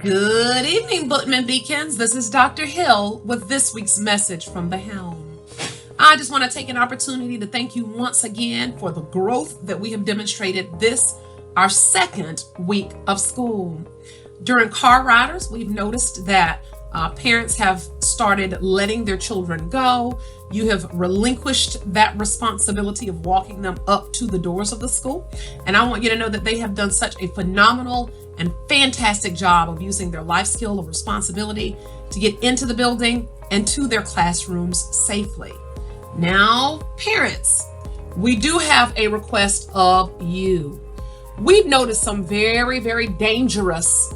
Good evening, Bookman Beacons. This is Dr. Hill with this week's message from the Helm. I just want to take an opportunity to thank you once again for the growth that we have demonstrated this, our second week of school. During car riders, we've noticed that parents have started letting their children go. You have relinquished that responsibility of walking them up to the doors of the school. And I want you to know that they have done such a phenomenal and fantastic job of using their life skill of responsibility to get into the building and to their classrooms safely. Now, parents, we do have a request of you. We've noticed some very, very dangerous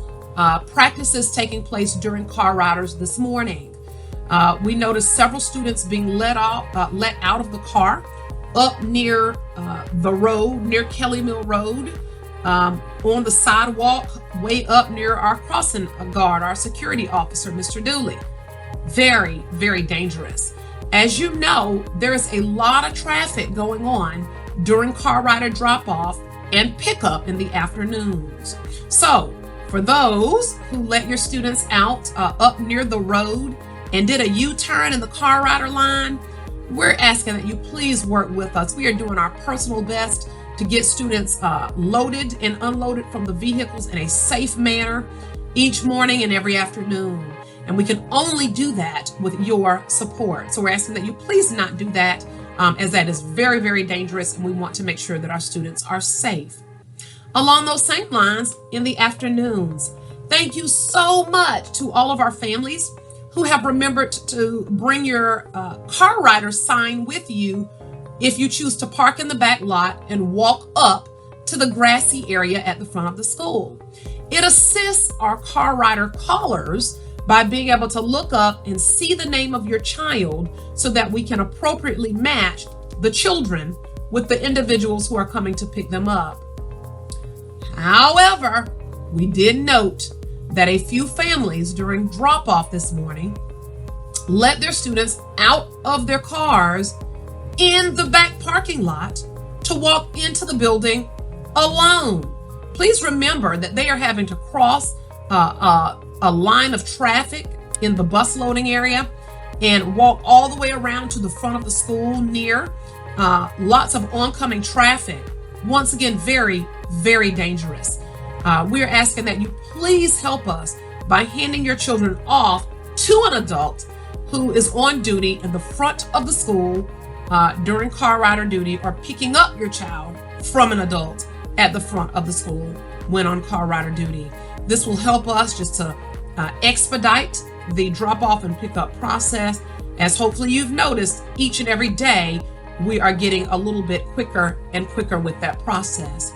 practices taking place during car riders this morning. We noticed several students being let out of the car up near the road, near Kelly Mill Road, on the sidewalk, way up near our crossing guard, our security officer, Mr. Dooley. Very, very dangerous. As you know, there is a lot of traffic going on during car rider drop-off and pickup in the afternoons. So, for those who let your students out up near the road and did a U-turn in the car rider line, we're asking that you please work with us. We are doing our personal best to get students loaded and unloaded from the vehicles in a safe manner each morning and every afternoon. And we can only do that with your support. So we're asking that you please not do that, as that is very, very dangerous, and we want to make sure that our students are safe. Along those same lines, in the afternoons, thank you so much to all of our families who have remembered to bring your car rider sign with you if you choose to park in the back lot and walk up to the grassy area at the front of the school. It assists our car rider callers by being able to look up and see the name of your child so that we can appropriately match the children with the individuals who are coming to pick them up. However, we did note that a few families during drop-off this morning let their students out of their cars in the back parking lot to walk into the building alone. Please remember that they are having to cross a line of traffic in the bus loading area and walk all the way around to the front of the school near lots of oncoming traffic. Once again, very, very dangerous. We're asking that you please help us by handing your children off to an adult who is on duty in the front of the school during car rider duty, or picking up your child from an adult at the front of the school when on car rider duty. This will help us just to expedite the drop-off and pickup process, as hopefully you've noticed each and every day we are getting a little bit quicker and quicker with that process.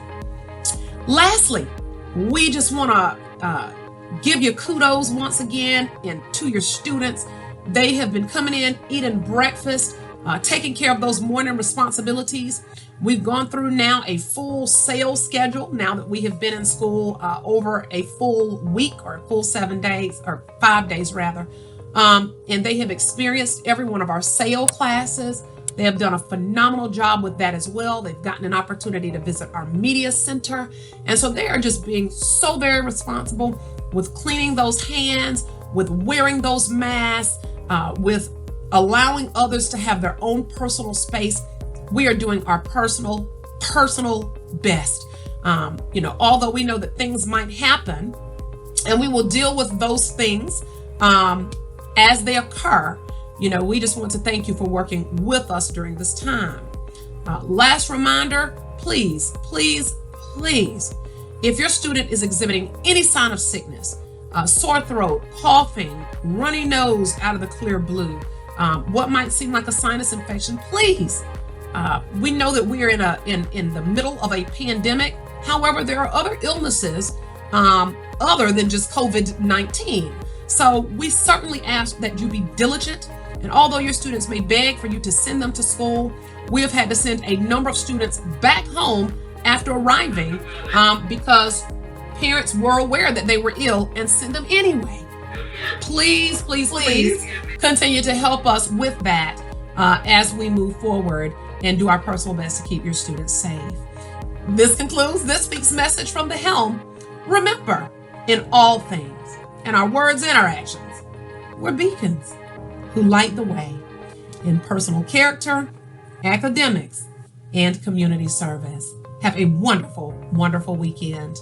Lastly, we just want to give you kudos once again and to your students. They have been coming in, eating breakfast, taking care of those morning responsibilities. We've gone through now a full sales schedule now that we have been in school over a full week, or a full 7 days, or 5 days rather. And they have experienced every one of our sale classes. They have done a phenomenal job with that as well. They've gotten an opportunity to visit our media center. And so they are just being so very responsible with cleaning those hands, with wearing those masks, with allowing others to have their own personal space. We are doing our personal best. Although we know that things might happen, and we will deal with those things as they occur. We just want to thank you for working with us during this time. Last reminder, please, if your student is exhibiting any sign of sickness, sore throat, coughing, runny nose out of the clear blue, what might seem like a sinus infection, please. We know that we are in the middle of a pandemic. However, there are other illnesses other than just COVID-19. So we certainly ask that you be diligent. And although your students may beg for you to send them to school, we have had to send a number of students back home after arriving because parents were aware that they were ill and sent them anyway. Please continue to help us with that as we move forward and do our personal best to keep your students safe. This concludes this week's message from the Helm. Remember, in all things, in our words and our actions. We're beacons who light the way in personal character, academics, and community service. Have a wonderful, wonderful weekend.